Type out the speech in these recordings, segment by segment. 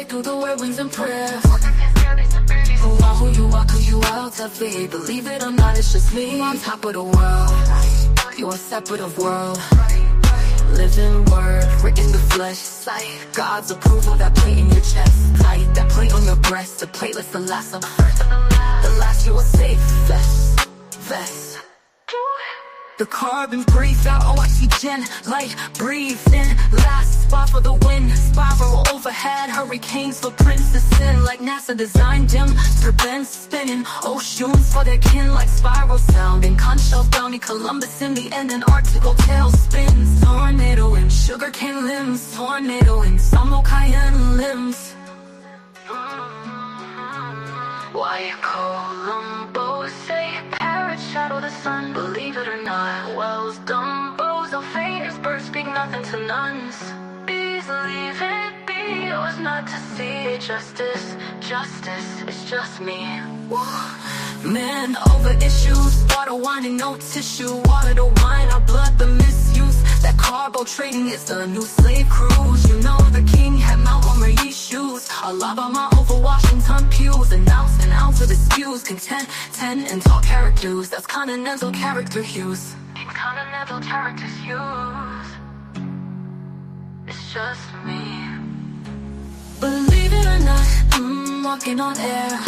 through the whirlwinds and prayers. Who are who you are, cause you out to be. Believe it or not, it's just me on top of the world. You are separate of world. Living word, written the flesh sight. God's approval, that plate in your chest tight. That plate on your breast, the platelets, the last of the last you are safe. Vest. The carbon breathe out, oxygen, light, breathe in. Last spot for the wind, spiral overhead. Hurricanes for princes sin, like NASA designed them. Turbines spinning, oceans for their kin, like spiral sounding. Conch shells, bounty, Columbus in the end, Antarctic tail spins. Tornado in sugarcane limbs, tornado in some cayenne limbs. Why Columbo say parrots shadow the sun? Believe it or not, wells, dumbos, no faintest birds speak nothing to nuns. Bees leave it be, yours not to see justice. Justice is just me. Whoa. Men over issues, water, wine and no tissue. Water to wine, our blood, the misuse. That carbo trading is the new slave cruise. You know the king had Montgomery shoes. Alabama over Washington pews. An ounce of his views. Content, 10 and tall characters. That's continental character hues. Continental characters hues. It's just me. Believe it or not, I'm walking on air.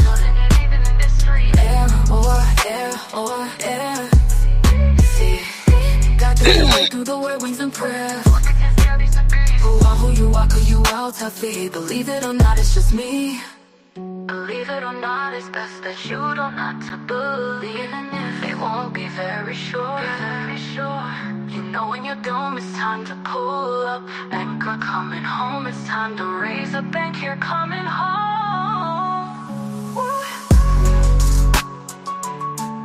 Air or air. See, got to way through the whirlwinds and prayers. Who are who you are, cause you out to be. Believe it or not, it's just me. Believe it or not, it's best that you don't not to believe. And if it won't be very sure, you know when you're doomed, it's time to pull up. Anchor coming home, it's time to raise a bank, you're coming home. Woo.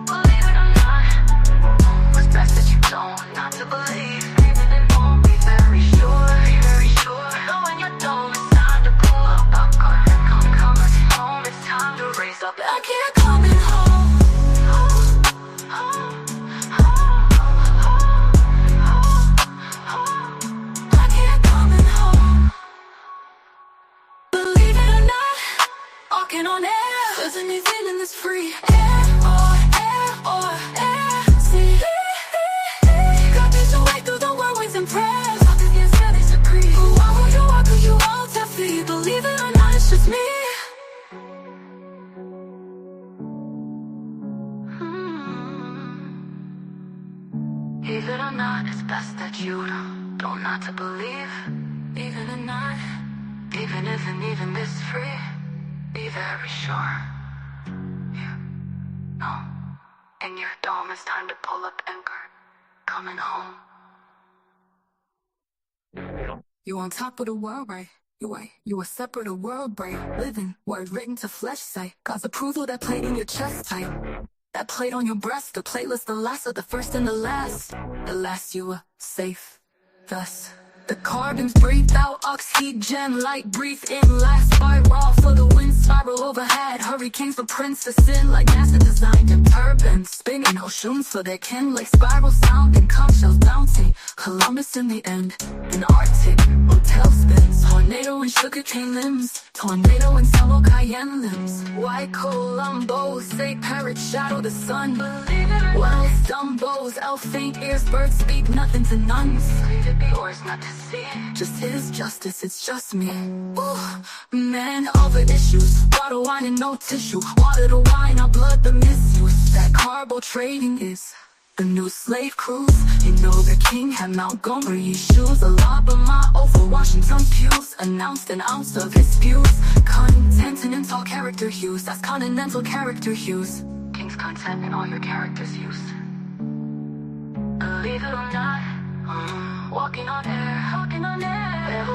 Believe it or not, it's best that you don't not to believe. Even it won't be very sure, you know when you're doomed, it's time to pull up. Coming home, it's time to raise up. I can't coming home. Walking on air, there's anything in this free air or air. See, got this away through the whirlwinds and prayers. Nothing can scare these degrees. Who are who you are, cause you all to be. Believe it or not, it's just me. Believe it or not, it's best that you don't not to believe. Even or not, even isn't even this free. Be very sure. You know, in your dome it's time to pull up anchor. Coming home. You on top of the world, right? You a separate of world, right? Living, word written to flesh sight. God's approval, that plate in your chest tight. That plate on your breast, the platelets, the last of the first and the last. The last you were safe. Thus, the carbons breathe out, oxygen, light breathe in. Last spiral for the wind, spiral overhead. Hurricanes for princes sin, like NASA designed them. Turbines spinning, oceans for their kin, like spiral sound and conch shells bouncing. Columbus in the end, an Arctic hotel spins. Tornado and sugarcane limbs, tornado and some cayenne limbs. Why Columbo say parrots shadow the sun? Wells, dumbos, elf faint ears, birds speak nothing to nuns. Leave it be yours not to see. Just his justice, it's just me. Ooh, men over issues, water, wine and no tissue. Water to wine, our blood, the misuse. That carbo trading is the new slave cruise. You know the king had Montgomery shoes. Alabama over Washington pews. Announced an ounce of his views. Continental character hues. That's continental character hues. King's content and all your characters use. Believe it or not, walking on air. Air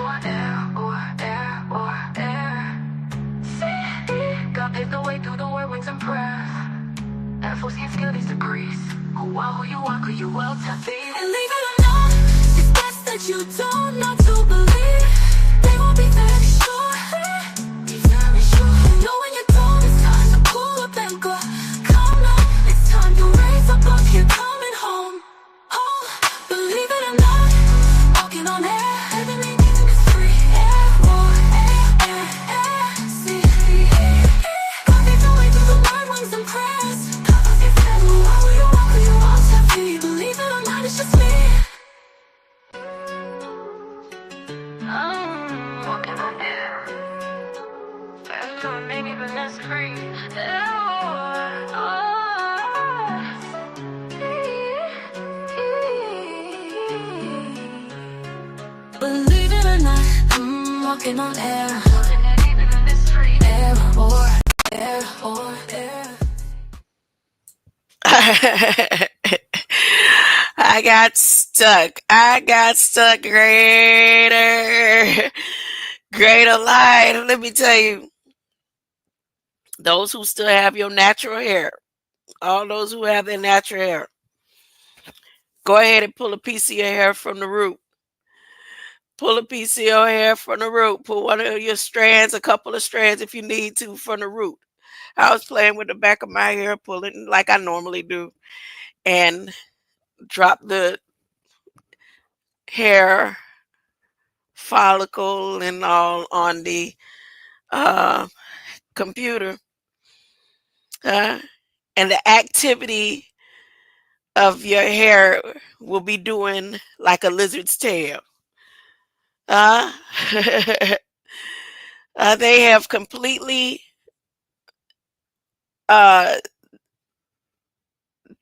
or air. See, God paved the way through the whirlwinds and prayers. Air Force can't scale these degrees. Who are who you are, cause you well to be. And leave it or not, it's best that you don't not to believe. They won't be very sure. You know when you're done, it's time to pull up and go. Come on, it's time to raise up here, coming home. Believe it or not, walking on air. Everything is free. Air or air. it's just me. Walking on air. Maybe even less free. Believe it or not, I'm walking on air. Air or air or air. I got stuck. Greater light. Let me tell you, those who still have your natural hair, all those who have their natural hair, go ahead and pull a piece of your hair from the root. Pull a piece of your hair from the root. Pull one of your strands, a couple of strands if you need to, from the root. I was playing with the back of my hair, pulling like I normally do, and drop the hair follicle and all on the computer. Uh, and the activity of your hair will be doing like a lizard's tail. Uh, they have completely uh,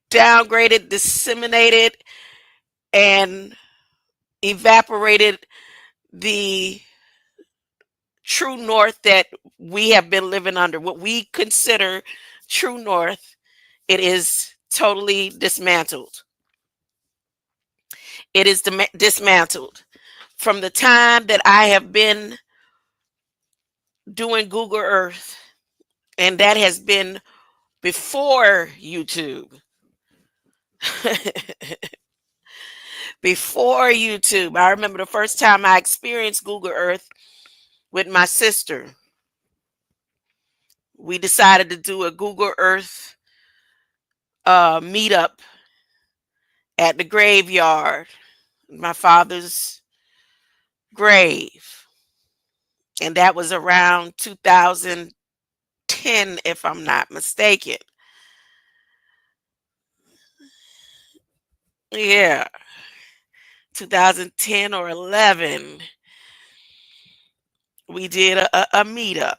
downgraded, disseminated, and evaporated the true north that we have been living under. What we consider true north, it is totally dismantled. It is dismantled. From the time that I have been doing Google Earth, and that has been before YouTube. Before YouTube. I remember the first time I experienced Google Earth with my sister. We decided to do a Google Earth meetup at the graveyard, my father's grave. And that was around 2010, if I'm not mistaken. Yeah, 2010 or 11. We did a meetup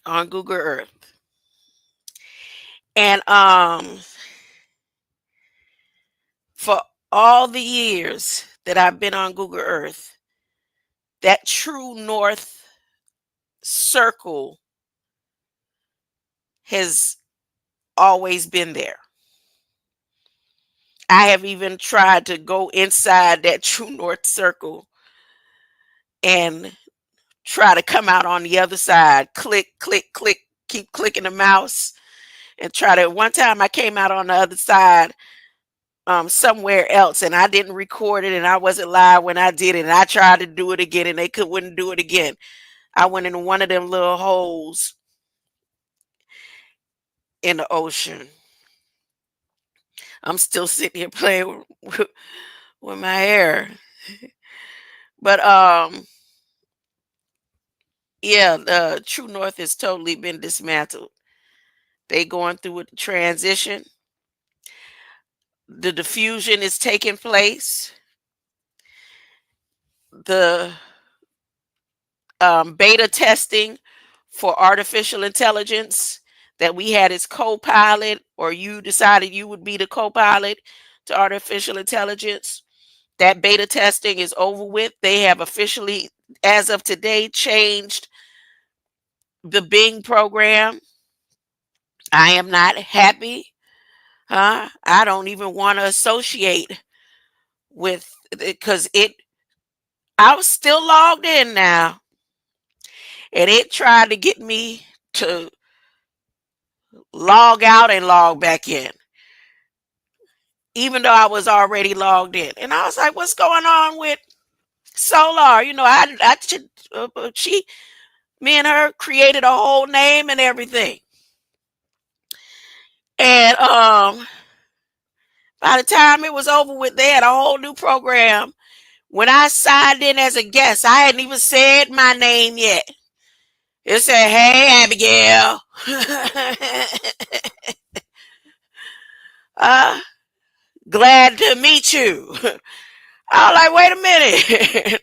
on Google Earth. And for all the years that I've been on Google Earth, that true north circle has always been there. I have even tried to go inside that true north circle and try to come out on the other side. Click, click, click, keep clicking the mouse and try to. One time I came out on the other side somewhere else, and I didn't record it, and I wasn't live when I did it, and I tried to do it again, and they wouldn't do it again. I went in one of them little holes in the ocean. I'm still sitting here playing with my hair. But yeah, the True North has totally been dismantled. They going through a transition. The diffusion is taking place. The beta testing for artificial intelligence that we had as co-pilot, or you decided you would be the co-pilot to artificial intelligence. That beta testing is over with. They have officially, as of today, changed the Bing program. I am not happy. I don't even want to associate with it because I was still logged in now, and it tried to get me to log out and log back in, even though I was already logged in. And I was like, "What's going on with Solar?" Me and her created a whole name and everything. And by the time it was over with, they had a whole new program. When I signed in as a guest, I hadn't even said my name yet. It said, "Hey, Abigail." uh, Glad to meet you. I was like, wait a minute.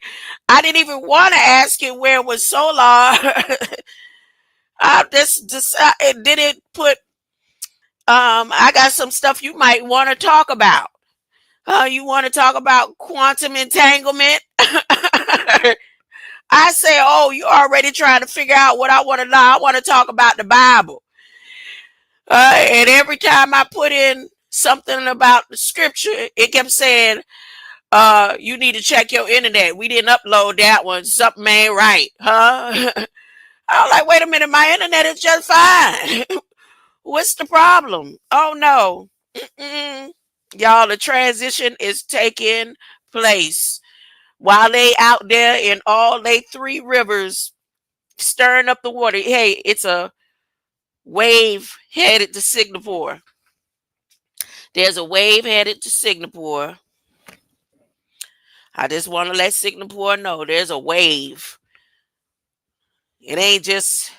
I didn't even want to ask it where it was solar. It didn't put, I got some stuff you might want to talk about. You want to talk about quantum entanglement? I say, oh, you already trying to figure out what I want to know. I want to talk about the Bible. And every time I put in something about the scripture, it kept saying, you need to check your internet. We didn't upload that one. Something ain't right, huh? I was like, wait a minute, my internet is just fine. What's the problem? Oh no. Mm-mm. Y'all, the transition is taking place while they out there in all they three rivers stirring up the water. Hey, it's a wave headed to Singapore. There's a wave headed to Singapore. I just want to let Singapore know there's a wave. It ain't just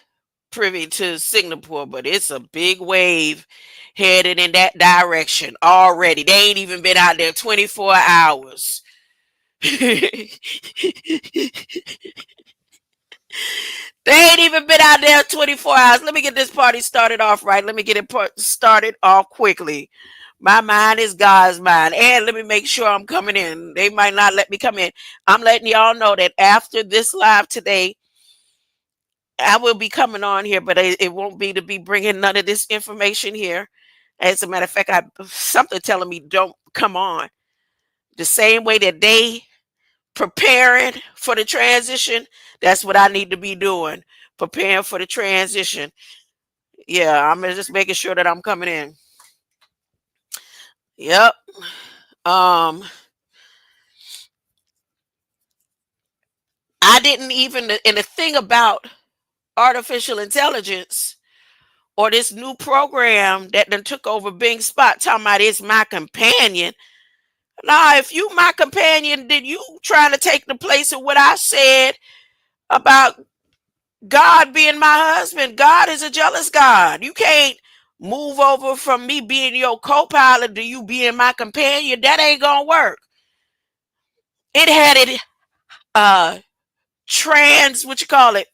privy to Singapore, but it's a big wave headed in that direction already. They ain't even been out there 24 hours. They ain't even been out there 24 hours. Let me get this party started off right. Let me get it started off quickly. My mind is God's mind. And let me make sure I'm coming in. They might not let me come in. I'm letting y'all know that after this live today, I will be coming on here, but it won't be to be bringing none of this information here. As a matter of fact, I something telling me don't come on. The same way that they preparing for the transition, that's what I need to be doing. Preparing for the transition. Yeah, I'm just making sure that I'm coming in. Yep. I didn't even, and the thing about artificial intelligence or this new program that done took over Bing Spot talking about it's my companion. Nah, if you my companion, then you trying to take the place of what I said about God being my husband. God is a jealous God. You can't move over from me being your co-pilot to you being my companion. That ain't gonna work. It had it what you call it?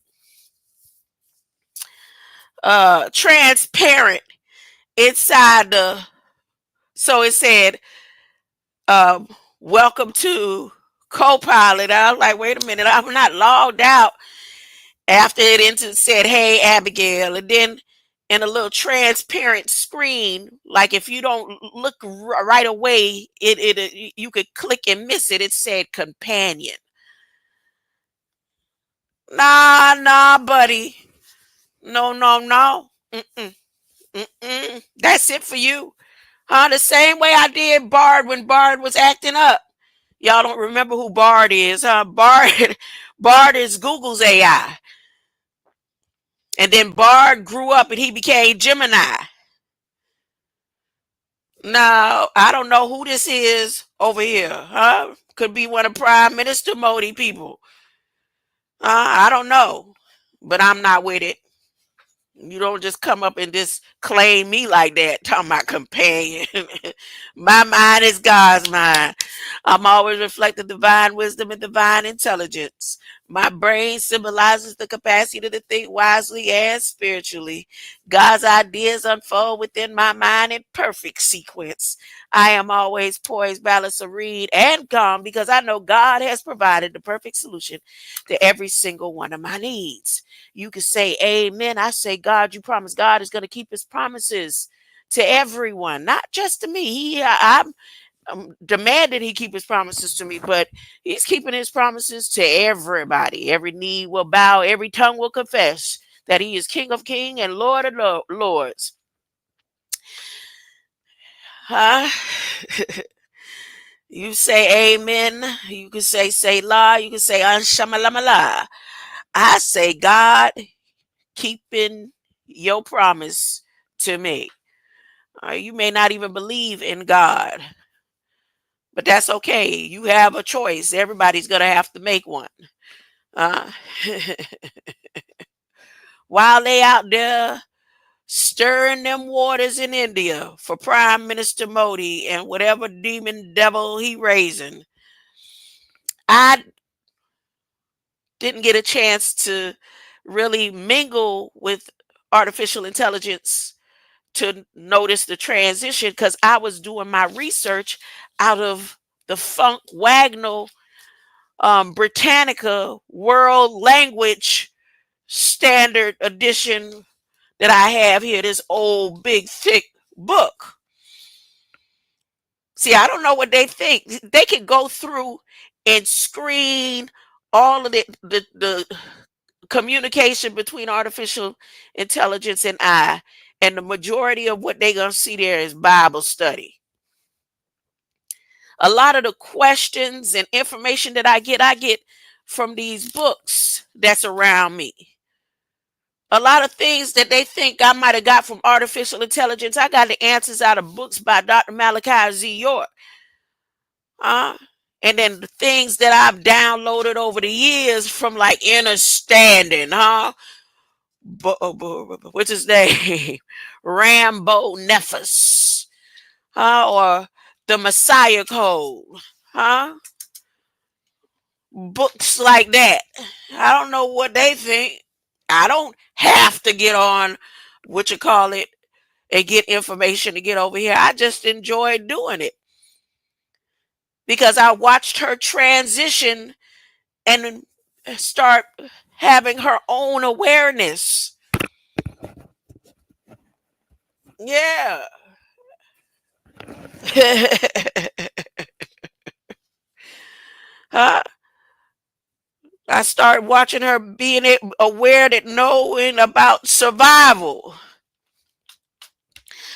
Transparent inside the, so it said, welcome to co-pilot. I was like, wait a minute, I'm not logged out. After it said, hey, Abigail, and then in a little transparent screen, like if you don't look right away, you could click and miss it. It said companion. Nah, buddy. No. Mm-mm. That's it for you. Huh? The same way I did Bard when Bard was acting up. Y'all don't remember who Bard is, huh? Bard is Google's AI. And then Bard grew up and he became Gemini. Now, I don't know who this is over here, huh? Could be one of Prime Minister Modi people. I don't know. But I'm not with it. You don't just come up and just claim me like that, talking about companion. My mind is God's mind. I'm always reflecting divine wisdom and divine intelligence. My brain symbolizes the capacity to think wisely and spiritually. God's ideas unfold within my mind in perfect sequence. I am always poised, balanced, serene, and calm because I know God has provided the perfect solution to every single one of my needs. You can say amen. I say, God, you promise God is going to keep his promises to everyone, not just to me. I'm demanding he keep his promises to me, but he's keeping his promises to everybody. Every knee will bow, every tongue will confess that he is King of Kings and Lord of Lords. Huh? You say amen. You can say la. You can say anshamalama. I say, God, keeping your promise to me. You may not even believe in God, but that's okay. You have a choice. Everybody's going to have to make one. While they out there stirring them waters in India for Prime Minister Modi and whatever demon devil he raising. I didn't get a chance to really mingle with artificial intelligence to notice the transition because I was doing my research out of the Funk Wagnall Britannica World Language Standard Edition that I have here, this old big thick book. See, I don't know what they think. They can go through and screen all of the communication between artificial intelligence and I, and the majority of what they're going to see there is Bible study. A lot of the questions and information that I get from these books that's around me. A lot of things that they think I might have got from artificial intelligence, I got the answers out of books by Dr. Malachi Z. York. And then the things that I've downloaded over the years from like Inner Standing, what's his name? Rambo Nephis, or the Messiah Code, books like that. I don't know what they think. I don't have to get on what you call it and get information to get over here. I just enjoy doing it because I watched her transition and start having her own awareness. Yeah. Huh? I started watching her being aware that knowing about survival.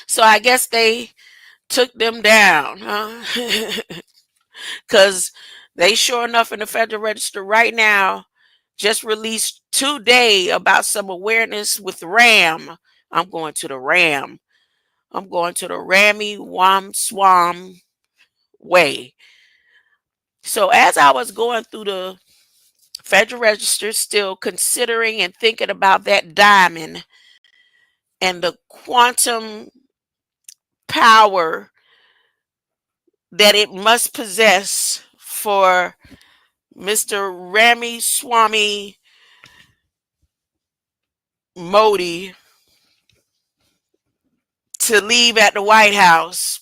So I guess they took them down, because they sure enough in the Federal Register right now just released today about some awareness with RAM. I'm going to the RAM. I'm going to the Rammy Wam Swam way. So as I was going through the Federal Register, still considering and thinking about that diamond and the quantum power that it must possess for Mr. Ramaswamy Modi to leave at the White House,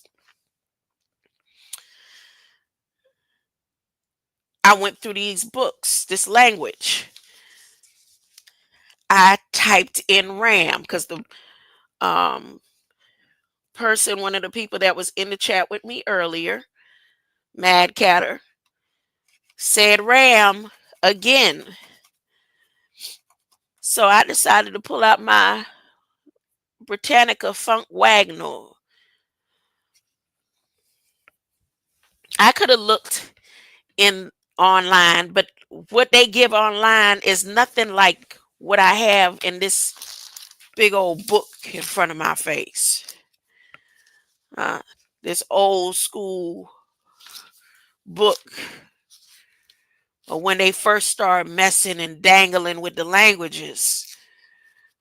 I went through these books, this language. I typed in RAM because the person, one of the people that was in the chat with me earlier, Mad Catter, said RAM again. So I decided to pull out my Britannica Funk Wagnall. I could have looked in online, but what they give online is nothing like what I have in this big old book in front of my face. This old school book of when they first started messing and dangling with the languages,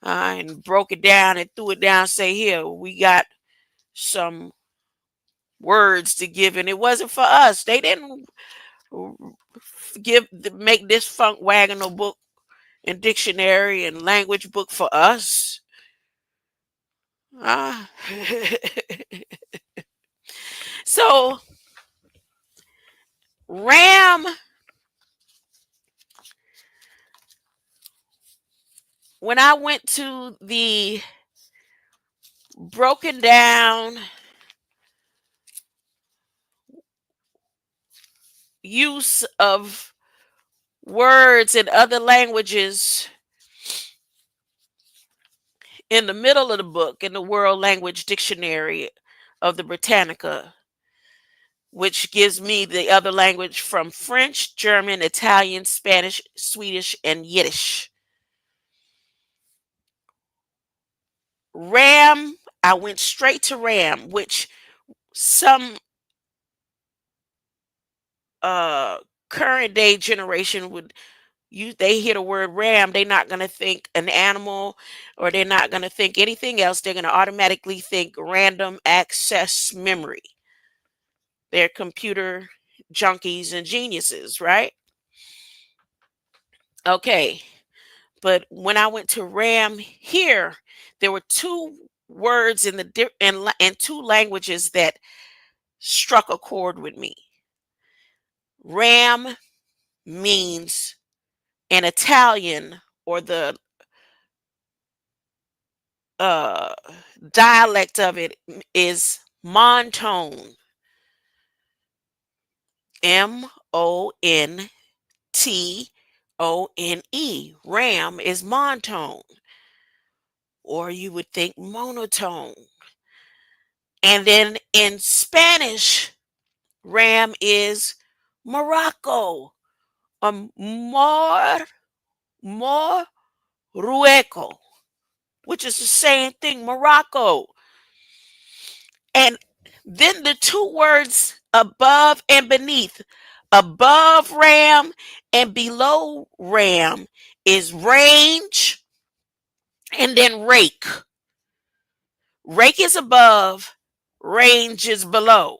and broke it down and threw it down. Say, here, we got some words to give, and it wasn't for us. They didn't make this Funk Wagonal book and dictionary and language book for us. So RAM, when I went to the broken down use of words in other languages in the middle of the book, in the World Language Dictionary of the Britannica, which gives me the other language from French, German, Italian, Spanish, Swedish, and Yiddish. RAM, I went straight to RAM, which some current day generation would they hear the word RAM, they're not going to think an animal, or they're not going to think anything else. They're going to automatically think random access memory. They're computer junkies and geniuses, right? Okay. But when I went to RAM here, there were two words in in two languages that struck a chord with me. RAM means, in Italian, or the uh, dialect of it, is montone. Montone. RAM is monotone, or you would think monotone. And then in Spanish, RAM is Morocco, more, Morueco, which is the same thing, Morocco. And then the two words above and beneath, above RAM and below RAM, is range and then rake. Rake is above, range is below.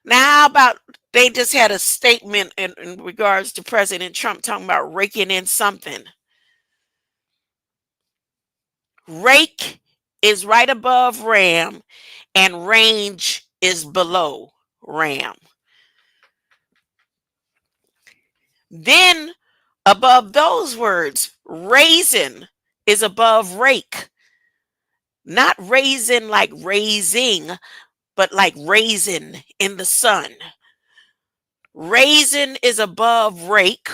Now, how about they just had a statement in regards to President Trump talking about raking in something? Rake is right above RAM, and range is below RAM. Then above those words, raisin is above rake. Not raisin like raising, but like raisin in the sun. Raisin is above rake,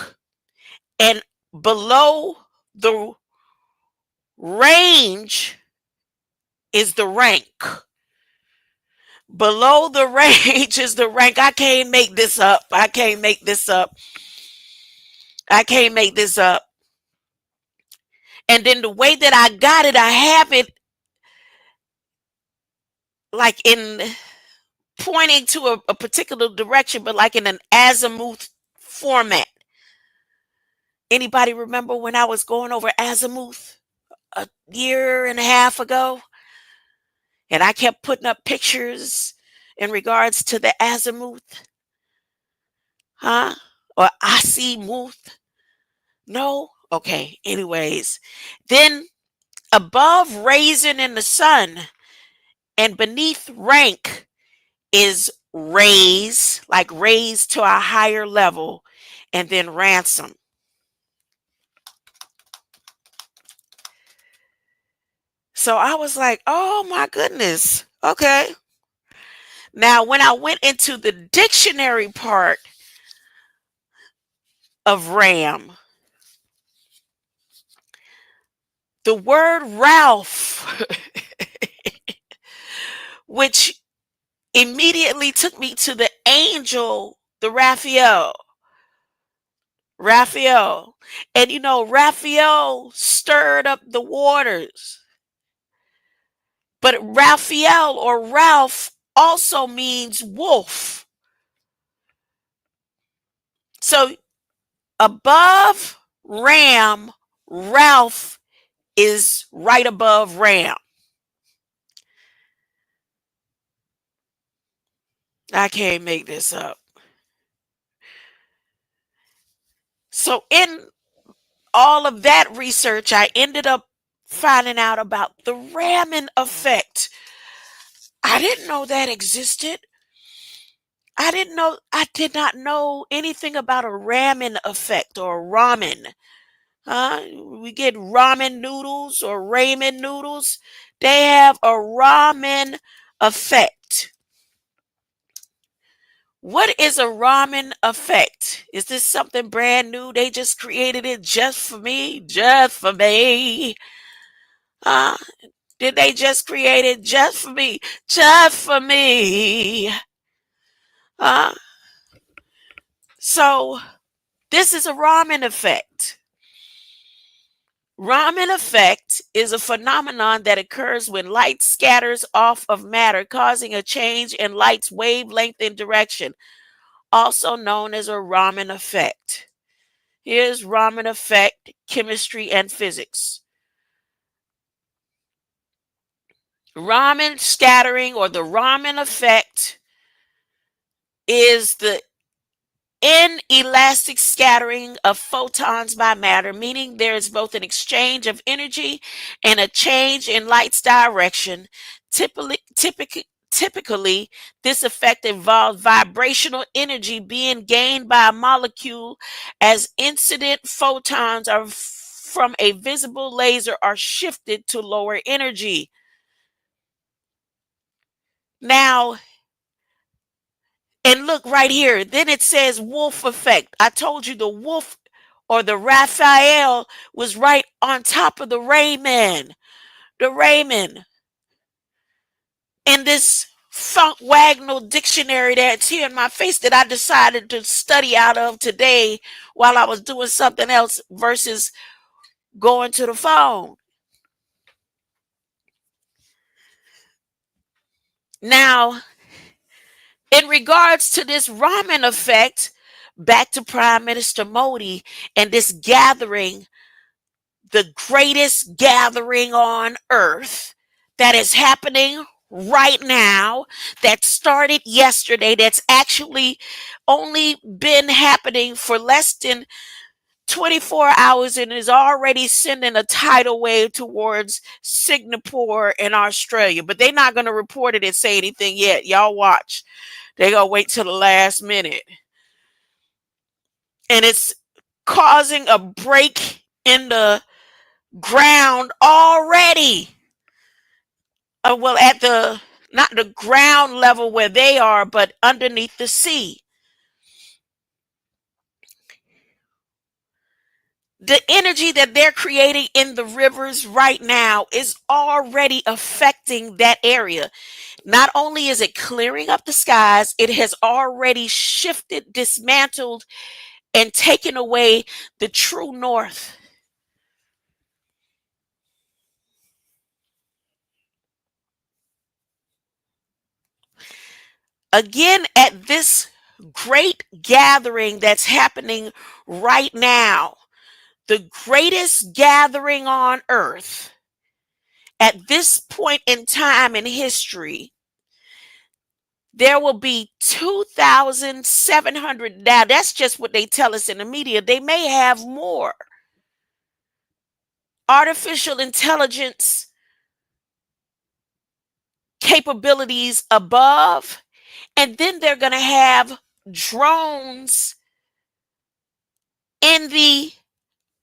and below the range is the rank. Below the range is the rank. I can't make this up. I can't make this up. I can't make this up. And then the way that I got it, I have it like in pointing to a particular direction, but like in an azimuth format. Anybody remember when I was going over azimuth a year and a half ago? And I kept putting up pictures in regards to the azimuth, huh? Or azimuth? No? Okay, anyways. Then above raisin in the sun and beneath rank is raise, like raise to a higher level, and then ransom. So I was like, oh my goodness. Okay. Now, when I went into the dictionary part of RAM, the word Ralph, which immediately took me to the angel, the Raphael. Raphael. And you know, Raphael stirred up the waters. But Raphael or Ralph also means wolf. So above Ram, Ralph is right above Ram. I can't make this up. So in all of that research, I ended up finding out about the Raman effect. I didn't know that existed. I did not know anything about a ramen effect or ramen. We get ramen noodles or ramen noodles. They have a ramen effect. What is a ramen effect? Is this something brand new? They just created it just for me? Just for me? Uh, did they just create it just for me? Just for me? Uh, so this is a ramen effect. Raman effect is a phenomenon that occurs when light scatters off of matter, causing a change in light's wavelength and direction, also known as a Raman effect. Here's Raman effect, chemistry and physics. Raman scattering, or the Raman effect, is the inelastic scattering of photons by matter, meaning there is both an exchange of energy and a change in light's direction. Typically, this effect involves vibrational energy being gained by a molecule as incident photons are from a visible laser are shifted to lower energy. Now, and look right here. Then it says wolf effect. I told you the wolf, or the Raphael, was right on top of the Raymond. The Raymond. In this Funk Wagnall dictionary that's here in my face that I decided to study out of today while I was doing something else versus going to the phone. Now, in regards to this Raman effect, back to Prime Minister Modi and this gathering, the greatest gathering on earth that is happening right now, that started yesterday, that's actually only been happening for less than 24 hours and is already sending a tidal wave towards Singapore and Australia. But they're not going to report it and say anything yet. Y'all watch. They're going to wait till the last minute. And it's causing a break in the ground already. Well, at the, not the ground level where they are, but underneath the sea. The energy that they're creating in the rivers right now is already affecting that area. Not only is it clearing up the skies, it has already shifted, dismantled, and taken away the true north. Again, at this great gathering that's happening right now, the greatest gathering on earth, at this point in time in history, there will be 2,700. Now, that's just what they tell us in the media. They may have more artificial intelligence capabilities above, and then they're going to have drones in the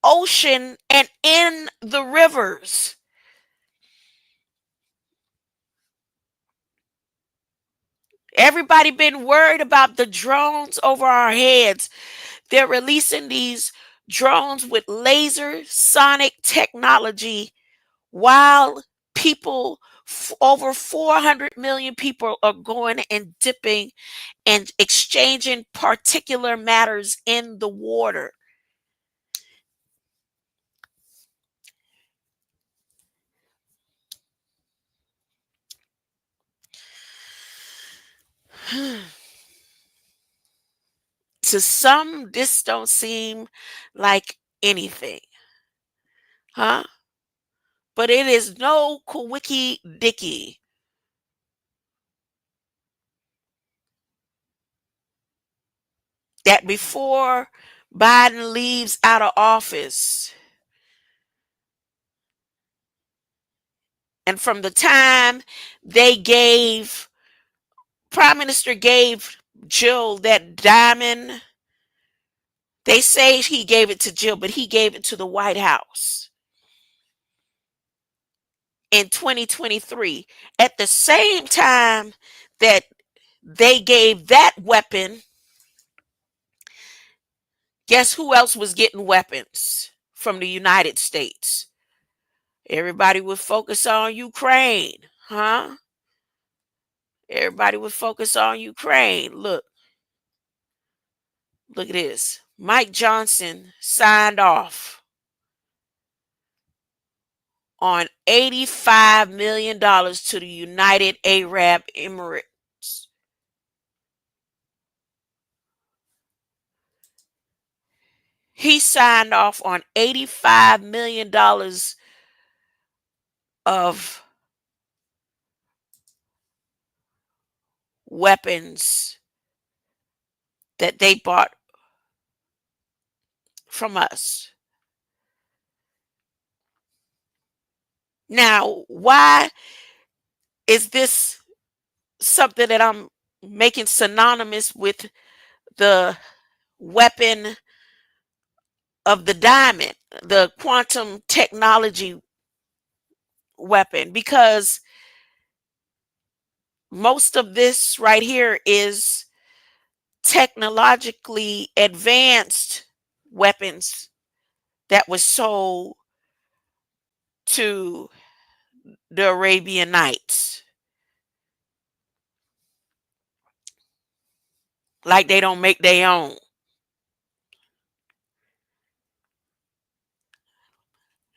ocean and in the rivers. Everybody been worried about the drones over our heads. They're releasing these drones with laser sonic technology while people, over 400 million people, are going and dipping and exchanging particular matters in the water. To some, this don't seem like anything, huh? But it is no quickie dicky. That before Biden leaves out of office, and from the time Prime Minister gave Jill that diamond, they say he gave it to Jill, but he gave it to the White House in 2023. At the same time that they gave that weapon, guess who else was getting weapons from the United States? Everybody would focus on Ukraine, huh? Everybody would focus on Ukraine. Look at this. Mike Johnson signed off on $85 million to the United Arab Emirates. he signed off on $85 million of weapons that they bought from us. Now, why is this something that I'm making synonymous with the weapon of the diamond, the quantum technology weapon? Because most of this right here is technologically advanced weapons that was sold to the Arabian Nights. Like they don't make their own.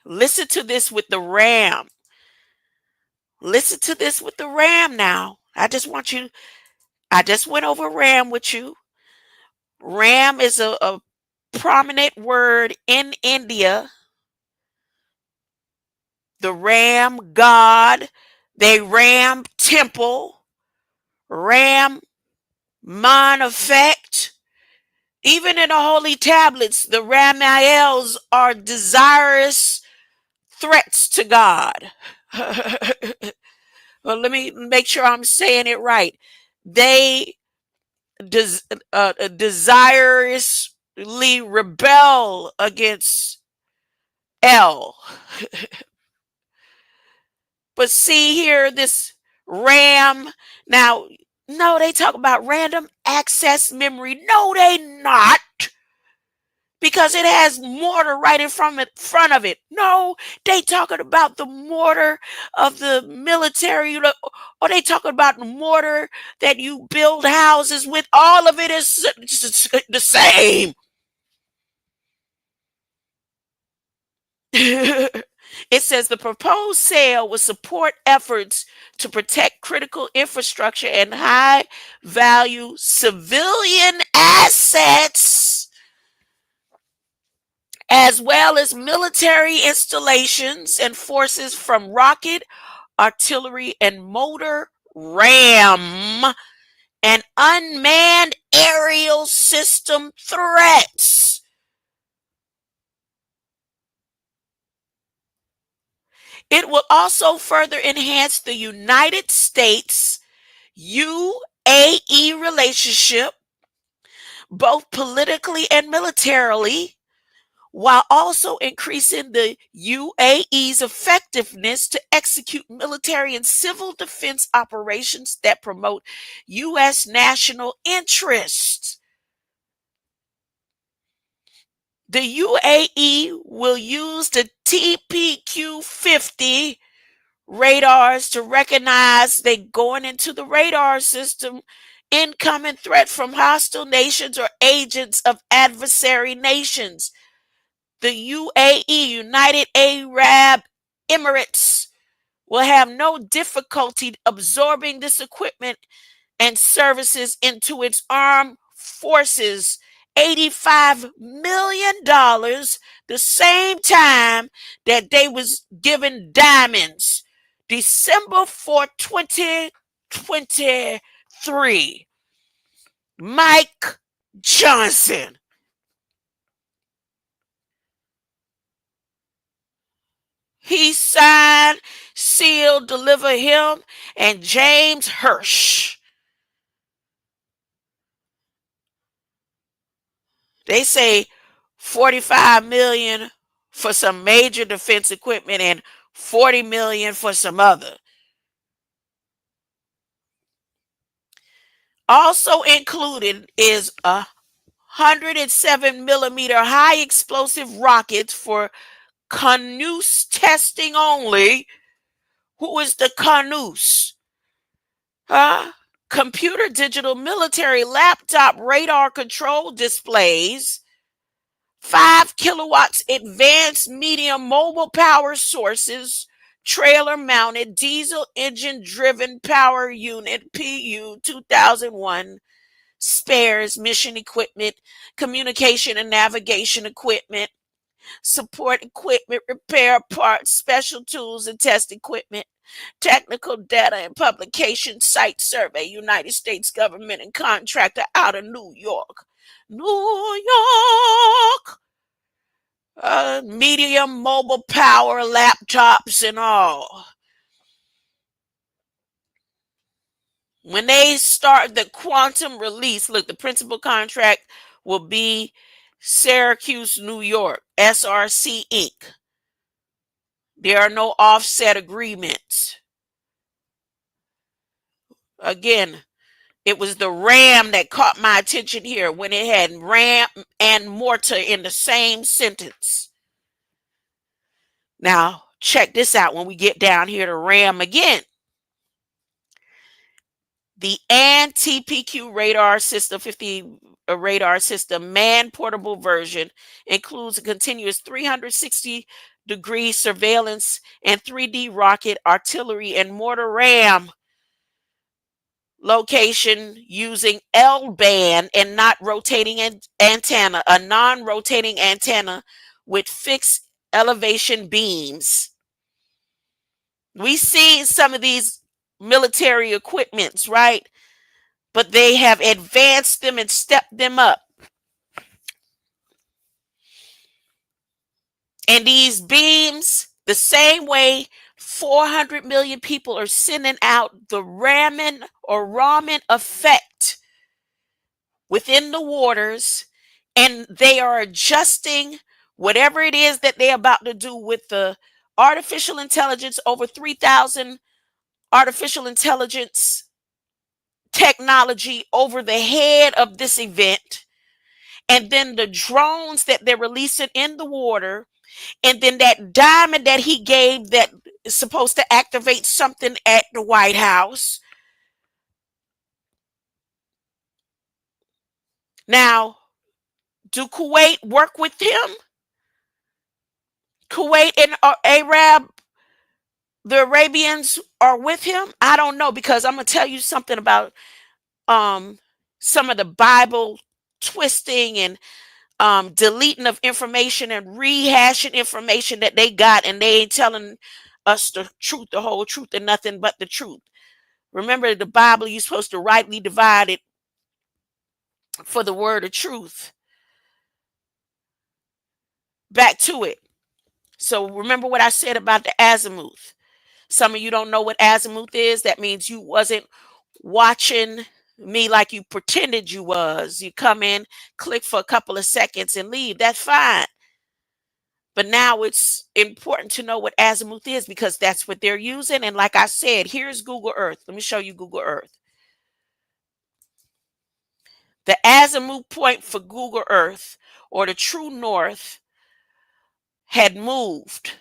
Listen to this with the RAM. Listen to this with the RAM now. I just went over RAM with you. RAM is a prominent word in India. The Ram God, they Ram temple, Ram man effect. Even in the holy tablets, the Ramaels are desirous threats to God. Well, let me make sure I'm saying it right. They desirously rebel against El. But see here, this RAM. Now, no, they talk about random access memory. No, they not. Because it has mortar right in front of it. No, they talking about the mortar of the military, or they talking about the mortar that you build houses with. All of it is the same. It says the proposed sale will support efforts to protect critical infrastructure and high value civilian assets, as well as military installations and forces from rocket, artillery, and motor ram and unmanned aerial system threats. It will also further enhance the United States UAE relationship, both politically and militarily, while also increasing the UAE's effectiveness to execute military and civil defense operations that promote U.S. national interests. The UAE will use the TPQ-50 radars to recognize they going into the radar system incoming threat from hostile nations or agents of adversary nations. The UAE, United Arab Emirates, will have no difficulty absorbing this equipment and services into its armed forces. $85 million, the same time that they was given diamonds. December 4, 2023. Mike Johnson. He signed, sealed, deliver him, and James Hirsch. They say 45 million for some major defense equipment and 40 million for some other. Also included is 107 millimeter high explosive rockets for Canus testing only. Who is the Canus? Computer digital military laptop radar control displays, 5 kilowatts advanced medium mobile power sources, trailer mounted diesel engine driven power unit PU 2001 spares, mission equipment, communication and navigation equipment, support equipment, repair parts, special tools and test equipment, technical data and publication, site survey, United States government and contractor out of New York. New York! Medium mobile power laptops and all. When they start the quantum release, look, the principal contract will be Syracuse, New York, SRC Inc. There are no offset agreements. Again, it was the RAM that caught my attention here when it had RAM and mortar in the same sentence. Now, check this out when we get down here to RAM again. The TPQ radar system, 50 radar system, man-portable version, includes a continuous 360-degree surveillance and 3D rocket, artillery, and mortar RAM location using L-band and not rotating antenna, a non-rotating antenna with fixed elevation beams. We see some of these military equipments, right? But they have advanced them and stepped them up. And these beams, the same way 400 million people are sending out the Raman or Raman effect within the waters, and they are adjusting whatever it is that they're about to do with the artificial intelligence, over 3,000 artificial intelligence technology over the head of this event, and then the drones that they're releasing in the water, and then that diamond that he gave that is supposed to activate something at the White House. Now, do Kuwait work with him? Kuwait and the Arabians are with him? I don't know, because I'm going to tell you something about some of the Bible twisting and deleting of information and rehashing information that they got, and they ain't telling us the truth, the whole truth, and nothing but the truth. Remember, the Bible, you're supposed to rightly divide it for the word of truth. Back to it. So remember what I said about the azimuth. Some of you don't know what azimuth is. That means you wasn't watching me like you pretended you was. You come in, click for a couple of seconds and leave. That's fine. But now it's important to know what azimuth is, because that's what they're using. And like I said, here's Google Earth. Let me show you Google Earth. The azimuth point for Google Earth, or the true north, had moved.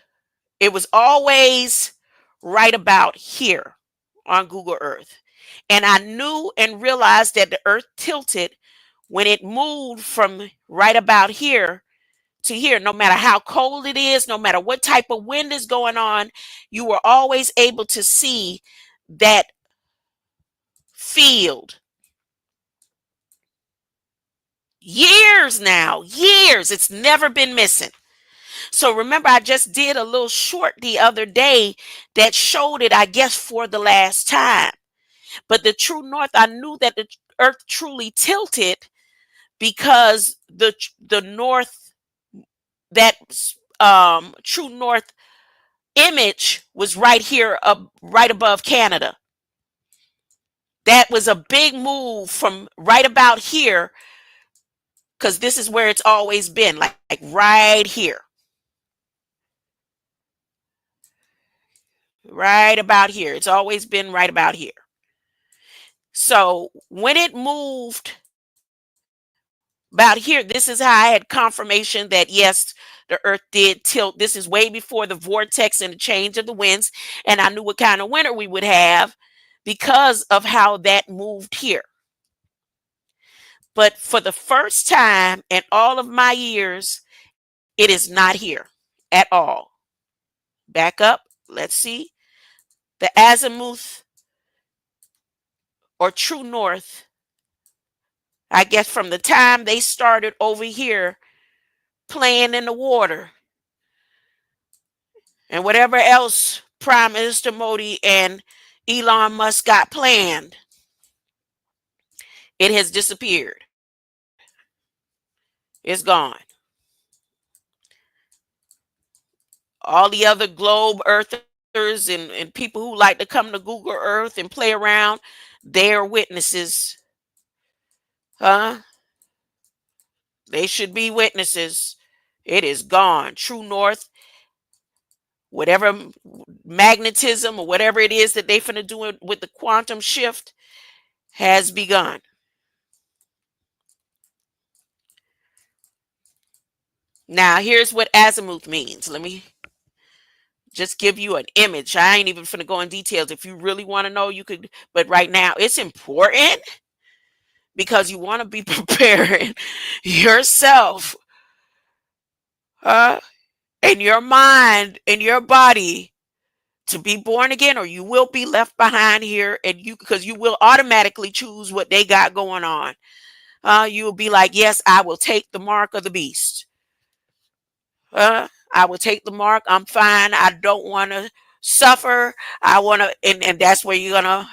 It was always right about here on Google Earth. And I knew and realized that the Earth tilted when it moved from right about here to here. No matter how cold it is, no matter what type of wind is going on, you were always able to see that field. Years now, years, it's never been missing. So remember, I just did a little short the other day that showed it, I guess, for the last time. But the true north, I knew that the Earth truly tilted because the north, that true north image was right here, right above Canada. That was a big move from right about here, because this is where it's always been, like right here. Right about here. It's always been right about here. So when it moved about here, this is how I had confirmation that yes, the Earth did tilt. This is way before the vortex and the change of the winds, and I knew what kind of winter we would have because of how that moved here. But for the first time in all of my years, it is not here at all. Back up. Let's see. The azimuth or true north I guess from the time they started over here playing in the water and whatever else Prime Minister Modi and Elon Musk got planned, it has disappeared. It's gone. All the other globe earthers and people who like to come to Google Earth and play around, they're witnesses. Huh? They should be witnesses. It is gone. True North, whatever magnetism or whatever it is that they finna do with the quantum shift has begun. Now, here's what azimuth means. Let me just give you an image. I ain't even finna go in details. If you really want to know, you could, but right now it's important because you want to be preparing yourself, and your mind and your body to be born again, or you will be left behind here, and because you will automatically choose what they got going on. You will be like, yes, I will take the mark of the beast. I will take the mark. I'm fine. I don't want to suffer. I want to, and that's where you're gonna.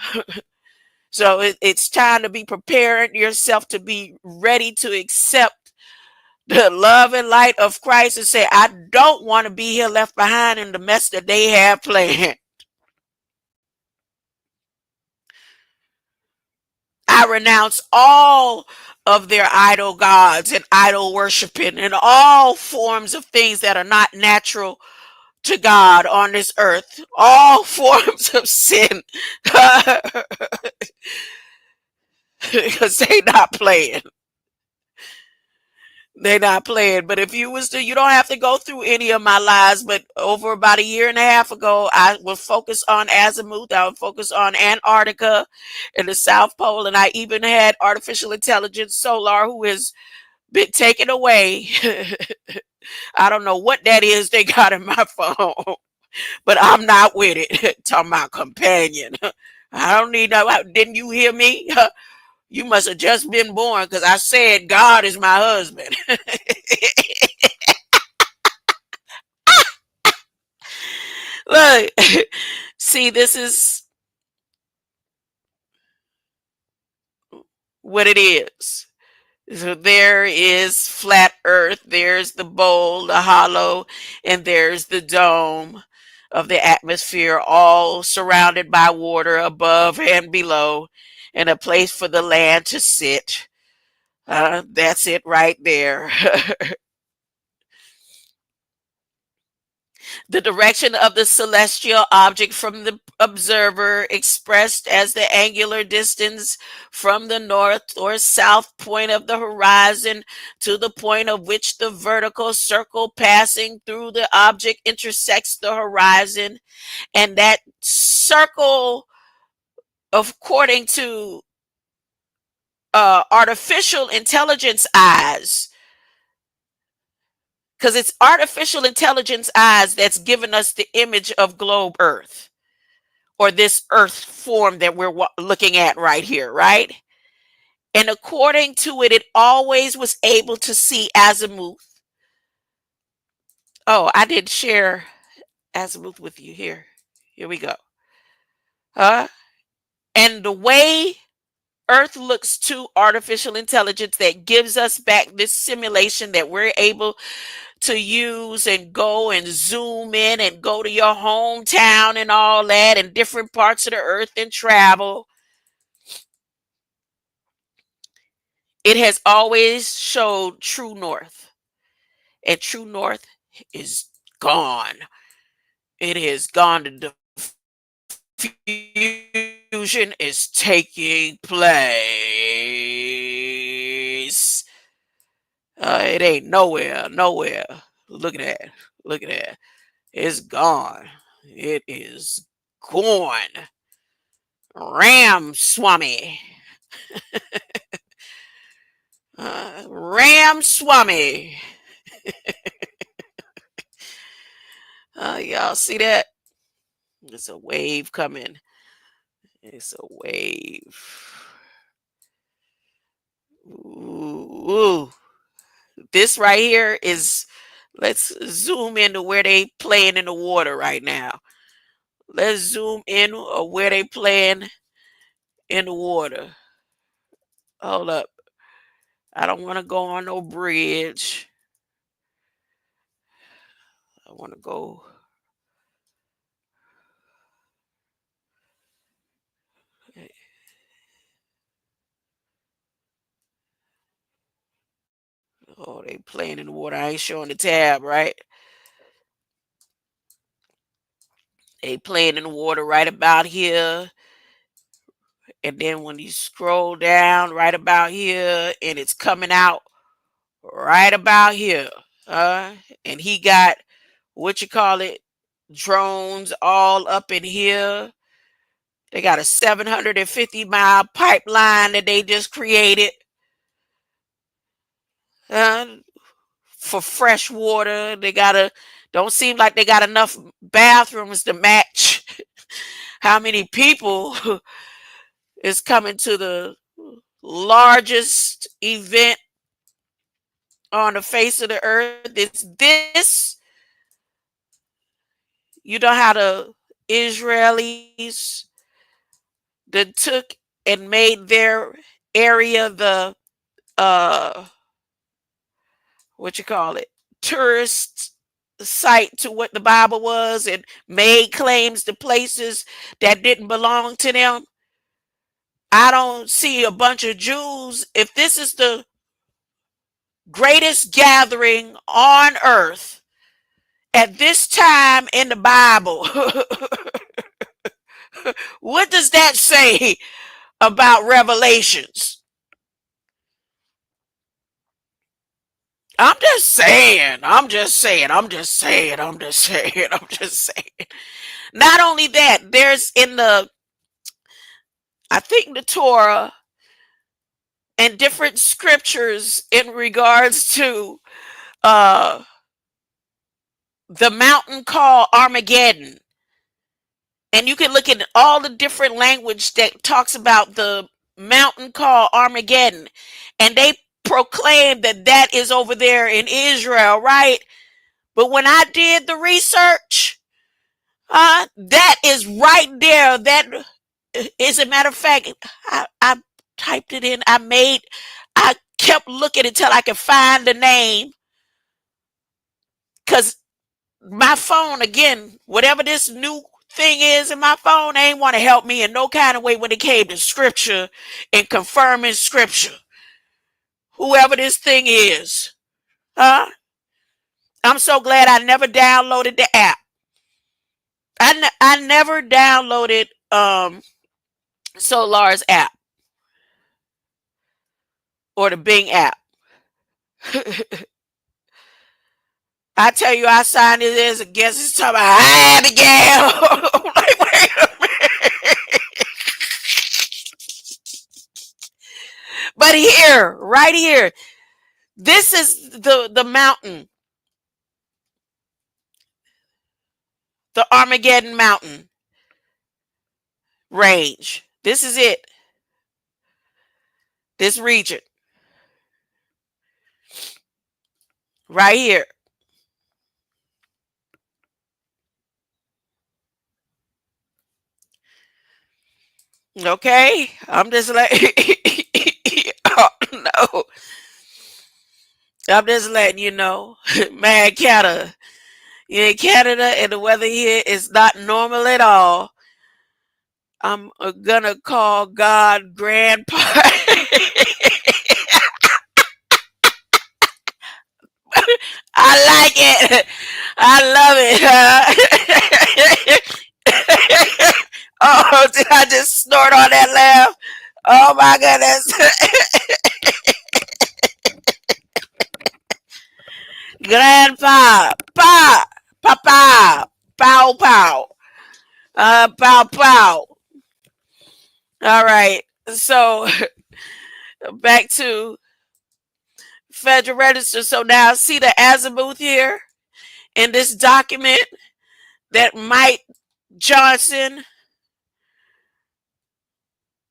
So it's time to be preparing yourself to be ready to accept the love and light of Christ and say, I don't want to be here left behind in the mess that they have planned. I renounce all of their idol gods and idol worshiping and all forms of things that are not natural to God on this earth. All forms of sin. Because they not playing. They're not playing. But if you was to, you don't have to go through any of my lies. But over about a year and a half ago, I would focus on azimuth. I would focus on Antarctica and the South Pole. And I even had artificial intelligence solar who has been taken away. I don't know what that is they got in my phone, but I'm not with it. Talking about companion. I don't need no. Didn't you hear me? You must have just been born because I said God is my husband. Look, see, this is what it is. So there is flat earth, there's the bowl, the hollow, and there's the dome of the atmosphere, all surrounded by water above and below, and a place for the land to sit. That's it right there. The direction of the celestial object from the observer, expressed as the angular distance from the north or south point of the horizon to the point of which the vertical circle passing through the object intersects the horizon. And that circle, according to artificial intelligence eyes, because it's artificial intelligence eyes that's given us the image of globe Earth, or this Earth form that we're looking at right here, right? And according to it, it always was able to see azimuth. Oh, I did share azimuth with you here. Here we go. And the way Earth looks to artificial intelligence that gives us back this simulation that we're able to use and go and zoom in and go to your hometown and all that and different parts of the earth and travel. It has always showed true north, and true north is gone. It is gone. The diffusion is taking place. It ain't nowhere. Look at that. Look at that. It's gone. It is gone. Ram Swami. Ram Swami. Y'all see that? It's a wave coming. It's a wave. Ooh. This right here is, let's zoom into where they playing in the water right now. Let's zoom in where they playing in the water. Hold up. I don't want to go on no bridge. I want to go. Oh, they playing in the water. I ain't showing the tab, right? They playing in the water right about here. And then when you scroll down right about here, and it's coming out right about here. And he got, what you call it, drones all up in here. They got a 750-mile pipeline that they just created uh, for fresh water. Don't seem like they got enough bathrooms to match how many people is coming to the largest event on the face of the earth. It's this. You know how the Israelis that took and made their area the what you call it, tourist site to what the Bible was, and made claims to places that didn't belong to them. I don't see a bunch of Jews. If this is the greatest gathering on earth at this time in the Bible, what does that say about Revelations? I'm just saying. Not only that, there's in I think the Torah and different scriptures in regards to uh, the mountain called Armageddon. And you can look at all the different language that talks about the mountain called Armageddon. And they proclaim that that is over there in Israel, right? But when I did the research, that is right there. That, as a matter of fact, I typed it in. I kept looking until I could find the name. Because my phone, again, whatever this new thing is in my phone, ain't want to help me in no kind of way when it came to scripture and confirming scripture. Whoever this thing is. I'm so glad I never downloaded the app. I never downloaded Solar's app or the Bing app. I tell you, I signed it as a guest. It's talking about, hi, Abigail. Like, wait a minute. But here, right here, this is the mountain, the Armageddon mountain range. This is it. This region. Right here. Okay? I'm just like, oh, no. I'm just letting you know. Man, Canada. You're in Canada and the weather here is not normal at all. I'm gonna call God Grandpa. I like it. I love it. Oh, did I just snort on that laugh? Oh my goodness. Grandpa. Papa. Pow pow. Pow pow. All right. So back to Federal Register. So now see the azimuth here in this document that Mike Johnson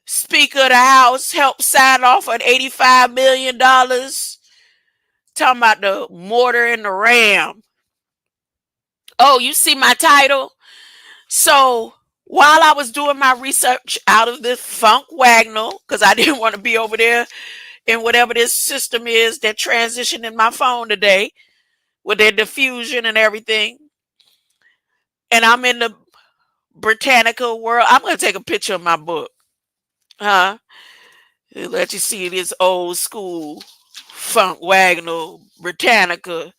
Speaker of the House helped sign off on $85 million. Talking about the mortar and the ram. Oh, you see my title? So while I was doing my research out of this funk wagnall, because I didn't want to be over there in whatever this system is that transitioned in my phone today with their diffusion and everything, and I'm in the Britannica world. I'm going to take a picture of my book. Huh? Let you see this old school funk wagnall Britannica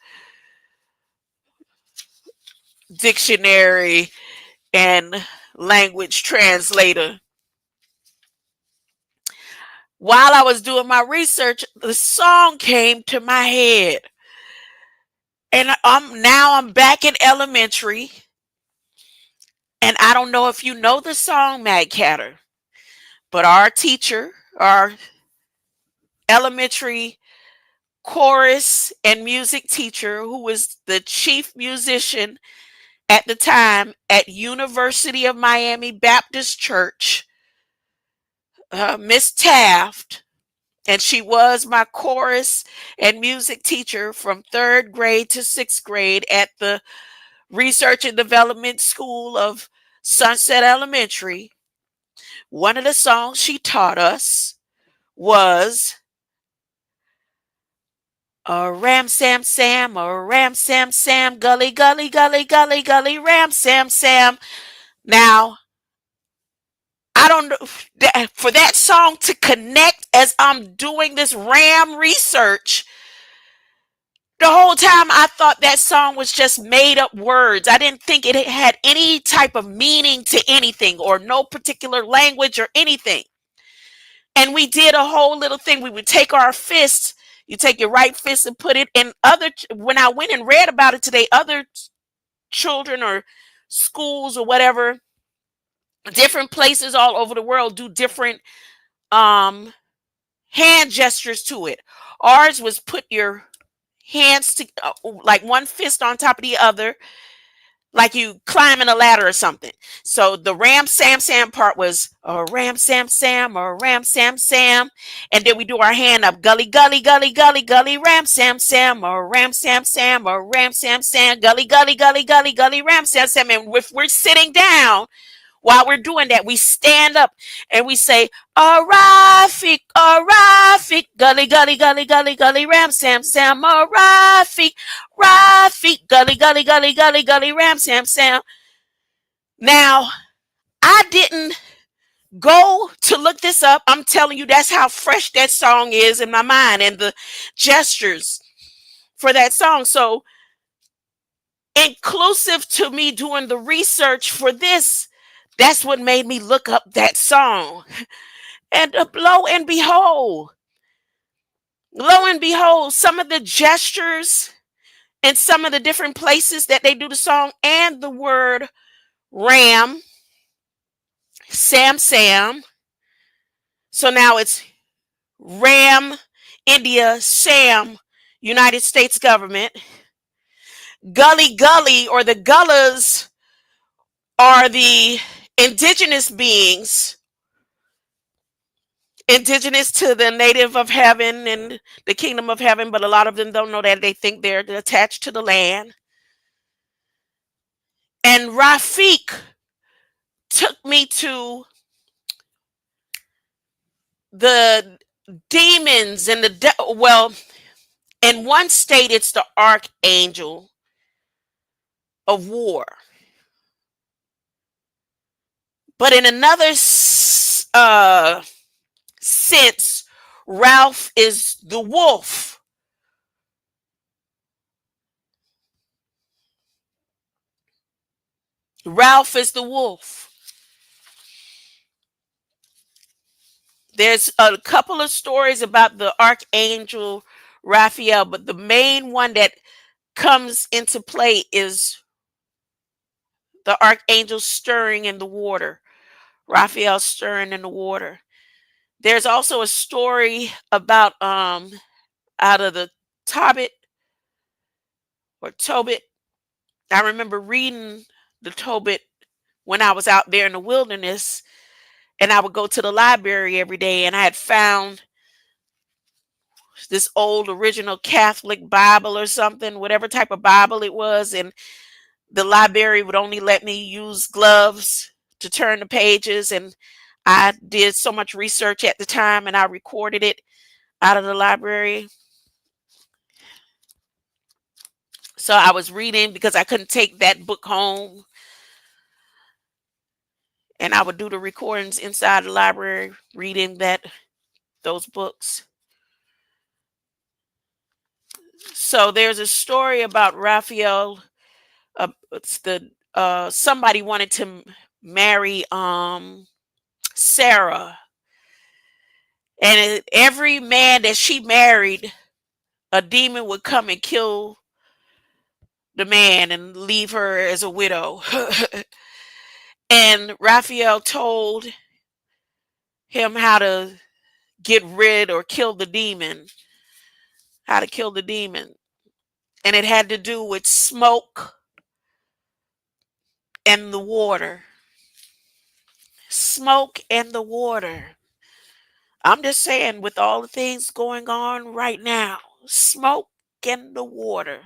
dictionary and language translator. While I was doing my research, the song came to my head. And I'm back in elementary. And I don't know if you know the song, Mad Catter, but our teacher, our elementary chorus and music teacher, who was the chief musician at the time at University of Miami Baptist Church, Miss Taft, and she was my chorus and music teacher from third grade to sixth grade at the Research and Development School of Sunset Elementary. One of the songs she taught us was a ram sam sam, a ram sam sam, gully gully gully gully gully ram sam sam. Now, I don't know for that song to connect as I'm doing this ram research. The whole time I thought that song was just made up words. I didn't think it had any type of meaning to anything or no particular language or anything. And we did a whole little thing. We would take our fists, you take your right fist and put it in when I went and read about it today, other children or schools or whatever, different places all over the world do different hand gestures to it. Ours was put your hands to like one fist on top of the other, like you climbing a ladder or something. So the ram sam sam part was a ram sam sam, a ram sam sam, and then we do our hand up, gully gully gully gully gully ram sam sam, a ram sam sam, a ram sam sam, gully gully gully gully gully ram sam sam. And if we're sitting down while we're doing that, we stand up and we say, RafIQ, gully, gully, gully, gully, gully, ram, sam, sam, RafIQ, gully, gully, gully, gully, gully, ram, sam, sam. Now, I didn't go to look this up. I'm telling you, that's how fresh that song is in my mind and the gestures for that song. So, inclusive to me doing the research for this, that's what made me look up that song. And lo and behold, some of the gestures and some of the different places that they do the song and the word ram, sam, sam. So now it's ram, India, sam, United States government. Gully, gully, or the gullahs are the indigenous beings, indigenous to the native of heaven and the kingdom of heaven, but a lot of them don't know that. They think they're attached to the land. And RafIQ took me to the demons and well, in one state it's the archangel of war, but in another sense, Ralph is the wolf. Ralph is the wolf. There's a couple of stories about the archangel Raphael, but the main one that comes into play is the archangel stirring in the water, Raphael stirring in the water. There's also a story about out of the Tobit or Tobit. I remember reading the Tobit when I was out there in the wilderness, And I would go to the library every day, and I had found this old original Catholic Bible or something, whatever type of Bible it was, and the library would only let me use gloves to turn the pages. And I did so much research at the time, and I recorded it out of the library. So I was reading because I couldn't take that book home, and I would do the recordings inside the library, reading those books. So there's a story about Raphael. It's the somebody wanted to marry Sarah, and every man that she married, a demon would come and kill the man and leave her as a widow. And Raphael told him how to get rid or kill the demon, how to kill the demon. And it had to do with smoke and the water. Smoke and the water. I'm just saying, with all the things going on right now, smoke and the water.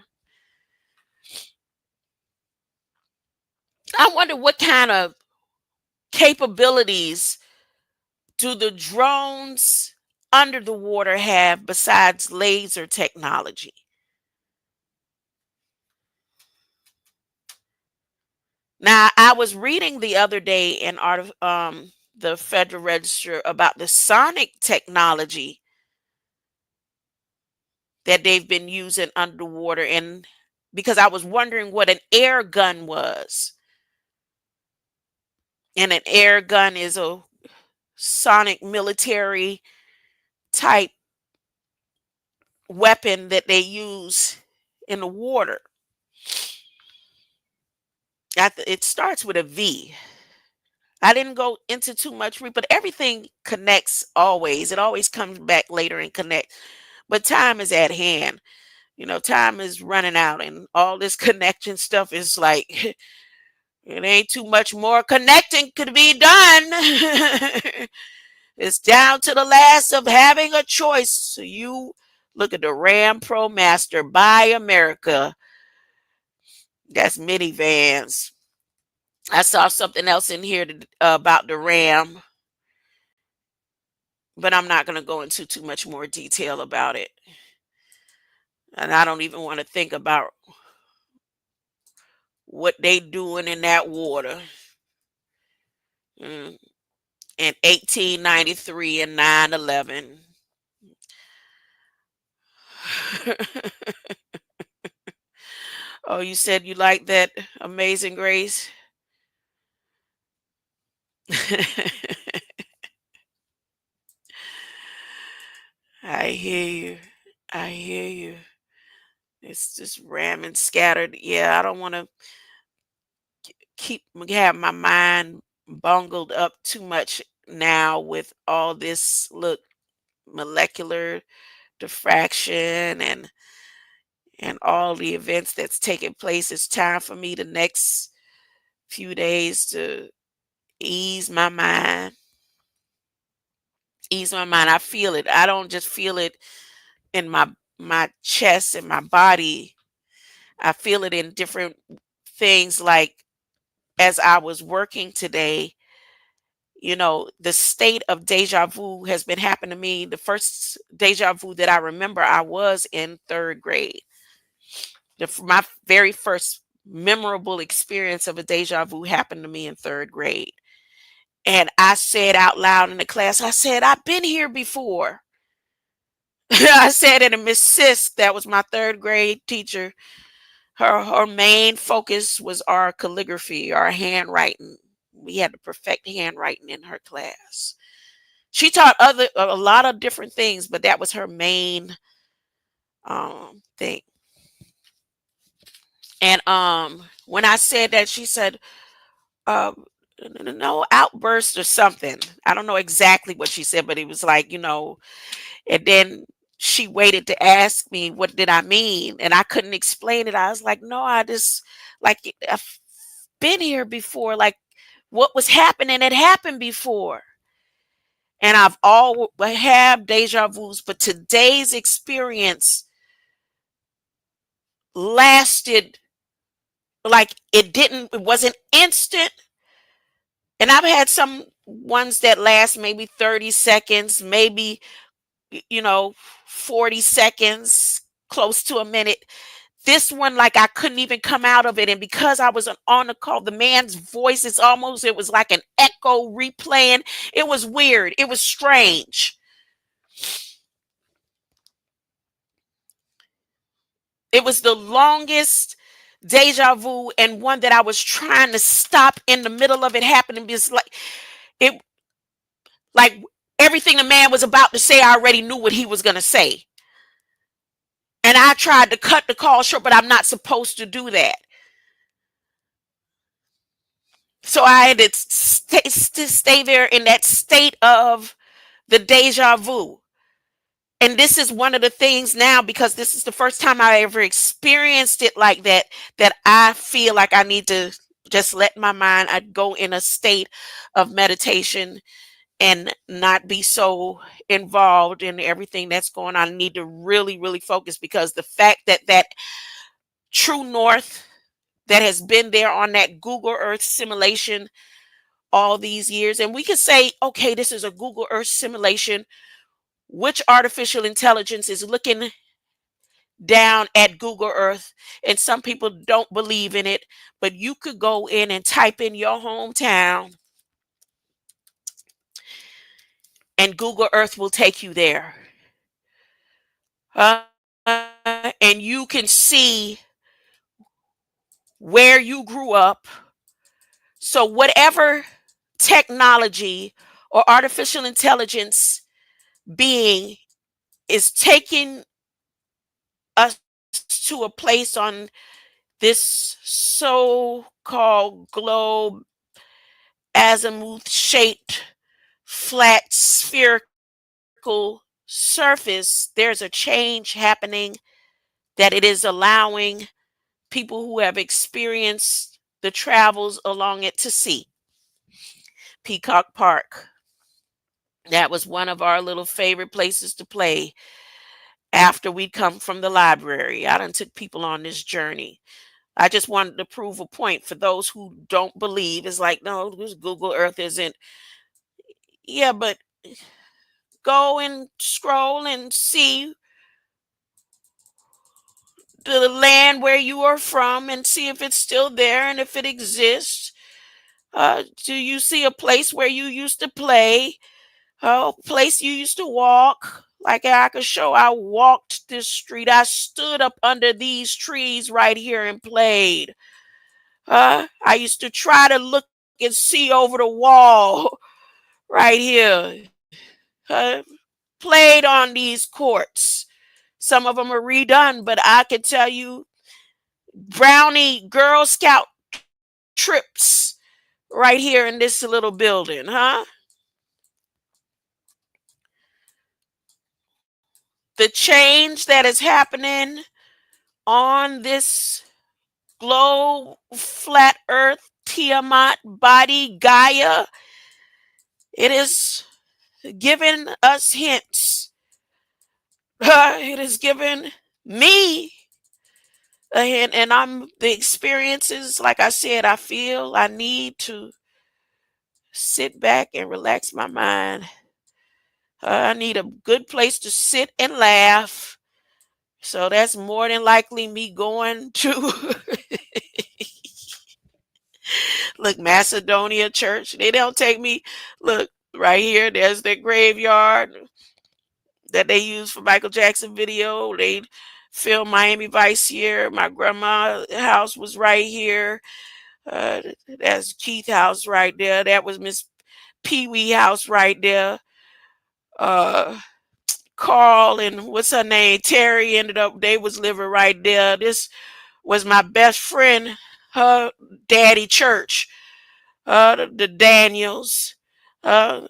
I wonder what kind of capabilities do the drones under the water have besides laser technology? Now, I was reading the other day in the Federal Register about the sonic technology that they've been using underwater, and because I was wondering what an air gun was. And an air gun is a sonic military type weapon that they use in the water. It starts with a V. I didn't go into too much, but everything connects always. It always comes back later and connects. But time is at hand. Time is running out, and all this connection stuff is like, it ain't too much more connecting could be done. It's down to the last of having a choice. So you look at the Ram Pro Master, Buy America. That's minivans. I saw something else in here about the Ram, but I'm not going to go into too much more detail about it. And I don't even want to think about what they doing in that water. In 1893 and 9/11. Oh, you said you like that Amazing Grace? I hear you. I hear you. It's just ramming scattered. Yeah, I don't want to have my mind bungled up too much now with all this molecular diffraction and all the events that's taking place. It's time for me the next few days to ease my mind. Ease my mind. I feel it. I don't just feel it in my chest and my body. I feel it in different things, like as I was working today, the state of deja vu has been happening to me. The first deja vu that I remember, I was in third grade. My very first memorable experience of a deja vu happened to me in third grade. And I said out loud in the class, I said, I've been here before. I said it, and Miss Sis, that was my third grade teacher, her main focus was our calligraphy, our handwriting. We had to perfect handwriting in her class. She taught a lot of different things, but that was her main thing. And when I said that, she said, no outburst or something. I don't know exactly what she said, but it was like, and then she waited to ask me what did I mean, and I couldn't explain it. I was like, no, I just, like, I've been here before, like what was happening had happened before. And I've all have deja vus, but today's experience lasted, like it wasn't instant. And I've had some ones that last maybe 30 seconds, maybe, you know, 40 seconds, close to a minute. This one, like I couldn't even come out of it. And because I was on the call, the man's voice is almost, it was like an echo replaying. It was weird. It was strange. It was the longest deja vu, and one that I was trying to stop in the middle of it happening, because it like everything the man was about to say, I already knew what he was going to say. And I tried to cut the call short, but I'm not supposed to do that. So I had to stay there in that state of the deja vu. And this is one of the things now, because this is the first time I ever experienced it like that, that I feel like I need to just let my mind, I'd go in a state of meditation and not be so involved in everything that's going on. I need to really, really focus, because the fact that that true north that has been there on that Google Earth simulation all these years, and we can say, okay, this is a Google Earth simulation. Which artificial intelligence is looking down at Google Earth? And some people don't believe in it, but you could go in and type in your hometown, and Google Earth will take you there. And you can see where you grew up. So, whatever technology or artificial intelligence being is taking us to a place on this so called globe, azimuth shaped, flat, spherical surface, there's a change happening that it is allowing people who have experienced the travels along it to see. Peacock Park. That was one of our little favorite places to play after we'd come from the library. I done took people on this journey. I just wanted to prove a point for those who don't believe. It's like, no, this Google Earth isn't. Yeah, but go and scroll and see the land where you are from and see if it's still there and if it exists. Do you see a place where you used to play? A place you used to walk? Like I could show, I walked this street. I stood up under these trees right here and played. I used to try to look and see over the wall right here. Played on these courts. Some of them are redone, but I can tell you, Brownie Girl Scout trips right here in this little building, huh? The change that is happening on this globe, flat earth, Tiamat body, Gaia, it is giving us hints. It has given me a hint, and I'm the experiences, like I said, I feel I need to sit back and relax my mind. I need a good place to sit and laugh. So that's more than likely me going to look, Macedonia Church. They don't take me. Look, right here, there's their graveyard that they use for Michael Jackson video. They filmed Miami Vice here. My grandma's house was right here. Uh, that's Keith house right there. That was Miss Pee Wee house right there. Uh, Carl and what's her name? Terry ended up, they was living right there. This was my best friend, her daddy church, the Daniels. Uh,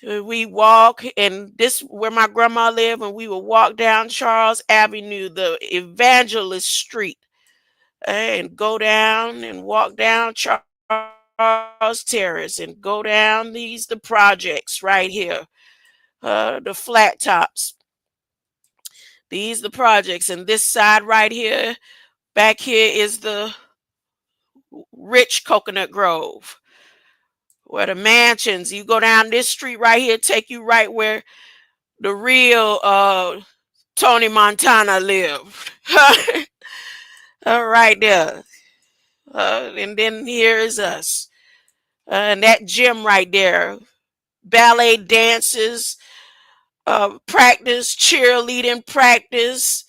we walk, and this where my grandma lived, and we would walk down Charles Avenue, the Evangelist Street, and go down and walk down Charles Charles Terrace and go down the projects right here, the flat tops. These the projects, and this side right here, back here is the rich Coconut Grove, where the mansions. You go down this street right here, take you right where the real Tony Montana lived. Right there. And then here is us. And that gym right there. Ballet dances, practice, cheerleading practice.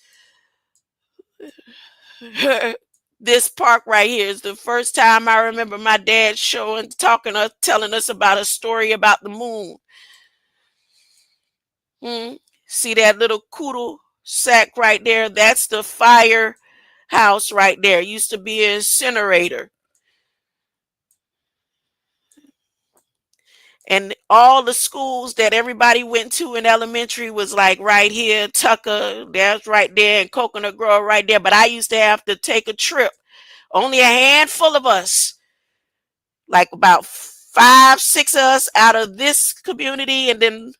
This park right here is the first time I remember my dad telling us about a story about the moon. See that little cul sack right there? That's the firehouse right there. Used to be an incinerator. And all the schools that everybody went to in elementary was like right here, Tucker, that's right there, and Coconut Grove right there. But I used to have to take a trip. Only a handful of us, like about 5, 6 of us out of this community, and then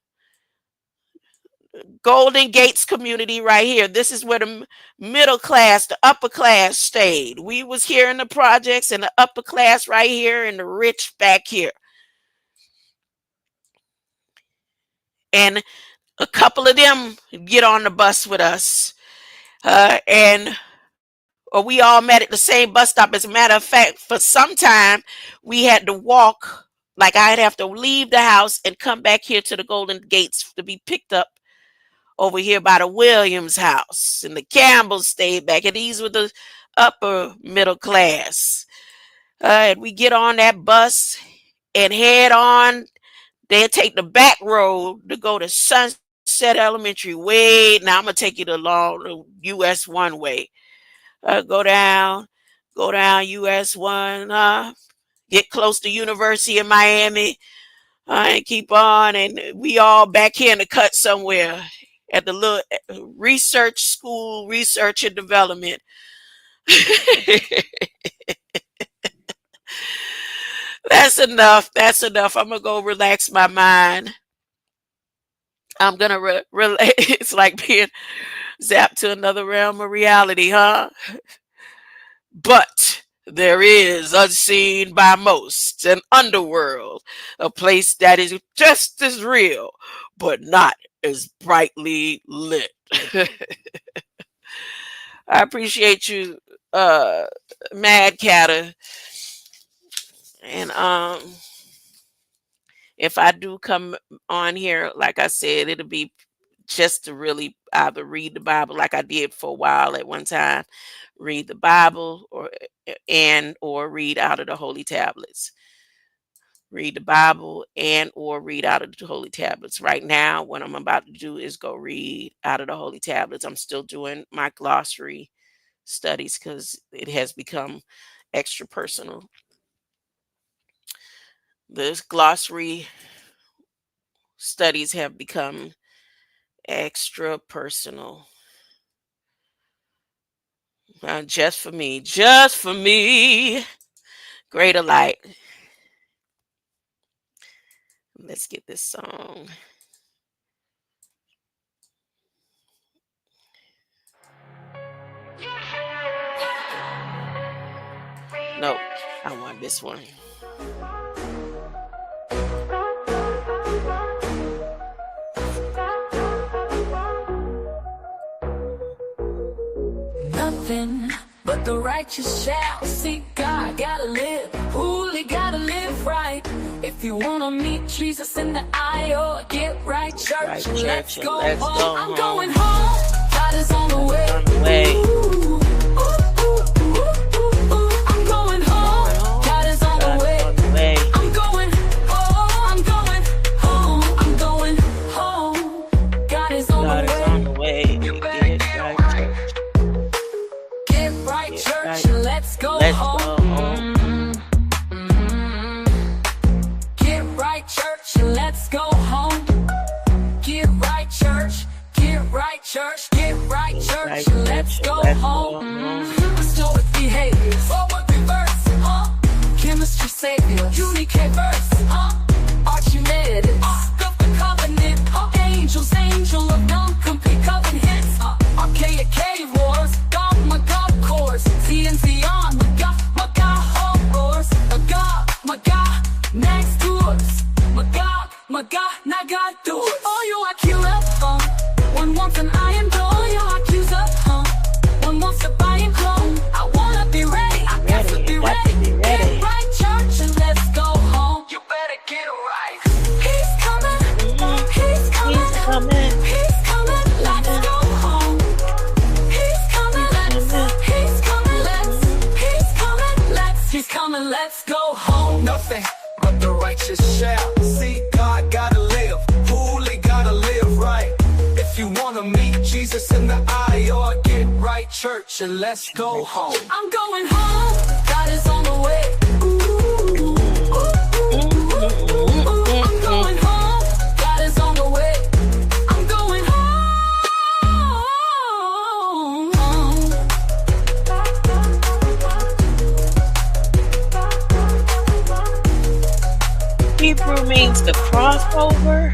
Golden Gates community right here. This is where the middle class, the upper class stayed. We was here in the projects, and the upper class right here, and the rich back here. And a couple of them get on the bus with us, or we all met at the same bus stop. As a matter of fact, for some time, we had to walk. Like I'd have to leave the house and come back here to the Golden Gates to be picked up over here by the Williams house. And the Campbells stayed back. And these were the upper middle class. And we get on that bus and head on. They'll take the back road to go to Sunset Elementary. Now I'm going to take you along the US 1 way. Go down US 1, get close to University of Miami, and keep on. And we all back here in the cut somewhere at the little research school, research and development. That's enough. I'm going to go relax my mind. I'm going to relate. It's like being zapped to another realm of reality, huh? But there is, unseen by most, an underworld, a place that is just as real, but not as brightly lit. I appreciate you, Mad Catter. And if I do come on here, like I said, it'll be just to really either read the Bible like I did for a while at one time, read the Bible or read out of the Holy Tablets. Read the Bible or read out of the Holy Tablets. Right now, what I'm about to do is go read out of the Holy Tablets. I'm still doing my glossary studies because it has become extra personal. The glossary studies have become extra personal. Just for me. Greater light. Let's get this song. No, I want this one. Nothing but the righteous shall see God. Gotta live holy, gotta live right. If you wanna meet Jesus in the aisle, get right, church. Let's go home. I'm going home. God is on the way. Ooh. I'm going home. God is on the way. I'm going home. I'm going home. I'm going home. God is on the way. You better get right. Get right, church. Let's go home. Get right, church. Let's go home. Get right, church. Get right, church. Get right, church. Let's go home. Restorative behaviors. Forward reverse. chemistry savior, unique verse, Archimedes, of the covenant, angels, angel of non-compete covenants, archaic cave wars, God, my God, course, Z and Zion, my God, horrors, my God, next doors, my God, now God doors. Oh, you IQ, one wants an iron door, you accuser, one wants to buy and clone. I wanna be ready, I got to be ready. Get right, church, and let's go home. You better get right. He's coming, he's coming, he's coming, he's coming. Let's go home. He's coming, he's coming, he's coming, let's go home. Nothing but the righteous shall see God. Gotta live, holy, gotta live right. If you wanna meet Jesus in the eye, or get right, church, and let's go home. I'm going home. God is on the way. I'm going home. God is on the way. I'm going home. Hebrew means the crossover.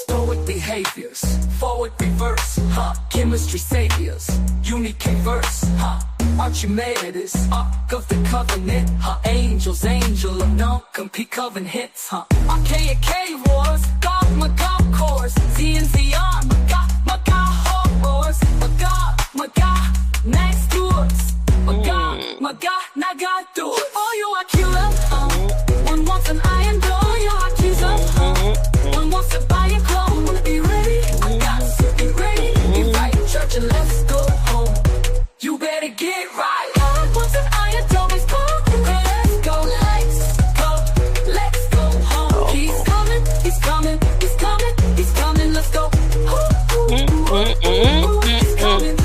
Stoic behaviors, forward reverse, chemistry saviors, unique verse, Archimedes, Ark of the Covenant, angels, angel of non-compete covenants, archaic cave wars, God, my God, course, Z and Zion, my God, horrors, my God, next doors, my God, now God doors. Oh, you IQ, one wants an iron door, you accuser, one wants to buy a clone. Wanna be ready, I got to be ready. Be right, church, and let's go home. You better get right. God wants an iron door, he's coming. Let's go, let's go home. He's coming, he's coming, he's coming, he's coming, let's go. He's coming, he's coming,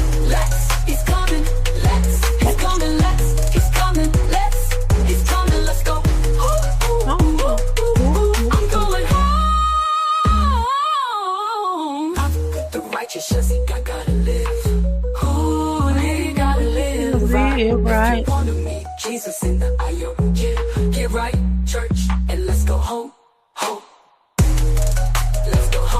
he's coming, he's coming, he's coming, let's go. I'm going home. The righteous just I gotta live. Oh, they gotta live right. If you wanna meet Jesus in the IO, get right, church, and let's go home.